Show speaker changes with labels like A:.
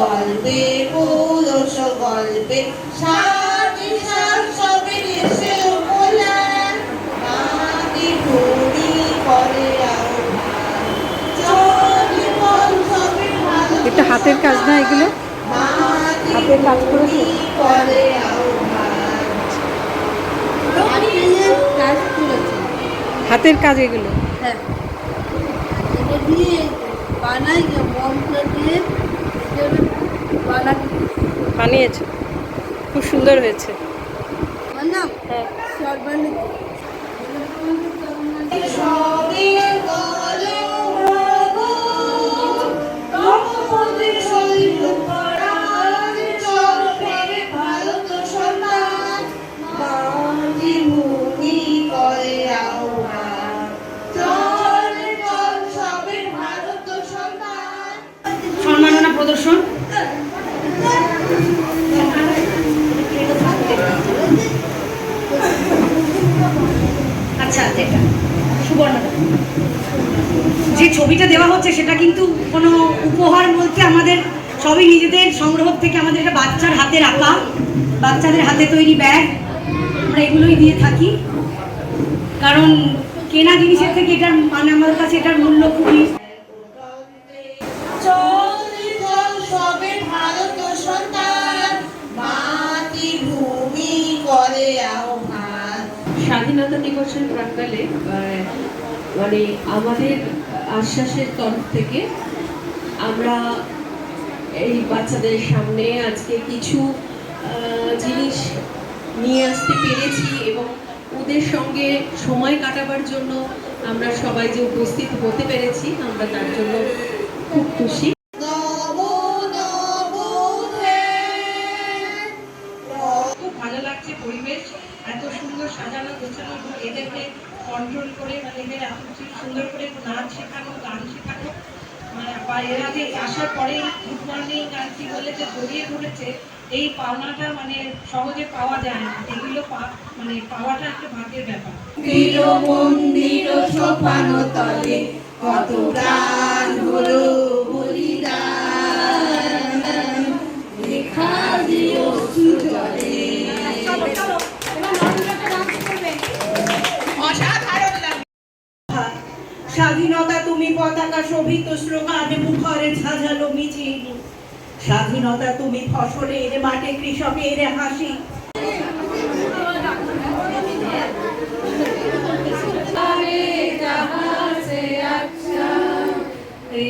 A: গল্পে পৌরষ গল্পে সাথে সবে এসে ওলান মাটি ঘুরি করে আহ্বান চলে বল সবে ভালো
B: এটা হাতের কাজ না এগুলো?
A: মাটি
B: হাতের কাজ করেছে?
A: করে আহ্বান কাজ করেছে।
B: হাতের কাজ এগুলো?
A: হ্যাঁ, এটা দিয়ে বানাই মন্ত্র দিয়ে
B: বানিয়েছে, খুব সুন্দর হয়েছে।
A: আমার নাম
B: হ্যাঁ।
A: সর্বাণী।
B: সম্মাননা প্রদর্শন।
C: আচ্ছা, যেটা সুবর্ণদা যে ছবিটা দেওয়া হচ্ছে সেটা কিন্তু কোনো উপহার বলতে আমাদের সবই নিজেদের সংগ্রহ থেকে। আমাদের এটা বাচ্চার হাতের আঁকা, বাচ্চাদের হাতে তৈরি ব্যাগ, আমরা এগুলোই দিয়ে থাকি। কারণ কেনা জিনিসের থেকে এটার মানে আমাদের কাছে এটার মূল্য খুবই।
A: সবে ভারত সন্তান মাতৃভূমি করে আহ্বান।
D: স্বাধীনতা দিবসের প্রাক্কালে মানে আমাদের আশ্বাসের তরফ থেকে আমরা এই বাচ্চাদের সামনে আজকে কিছু জিনিস নিয়ে আসতে পেরেছি এবং ওদের সঙ্গে সময় কাটাবার জন্য আমরা সবাই যে উপস্থিত হতে পেরেছি আমরা তার জন্য খুব খুশি।
C: খুব ভালো লাগছে পরিবেশ এত সুন্দর সাজানো গোছানো এবং এদেরকে কন্ট্রোল করে মানে এদের এত সুন্দর করে নাচ শেখানো, গান শেখানো, মানে বা এরা যে আসার পরেই গুড মর্নিং আর কি বলে যে জড়িয়ে ধরেছে, এই পাওনাটা মানে সহজে পাওয়া যায় না। এগুলো মানে পাওয়াটা একটা ভাগ্যের ব্যাপার।
A: মন্দির সোপান তলে কত প্রাণ হলো বলিদান লেখা দিও সুজলে।
C: স্বাধীনতা তুমি পতাকা শোভিত স্লোগান মুখরে ঝাঁঝালো মিছিল, স্বাধীনতা তুমি ফসলের মাঠে কৃষকের হাসি।
D: এই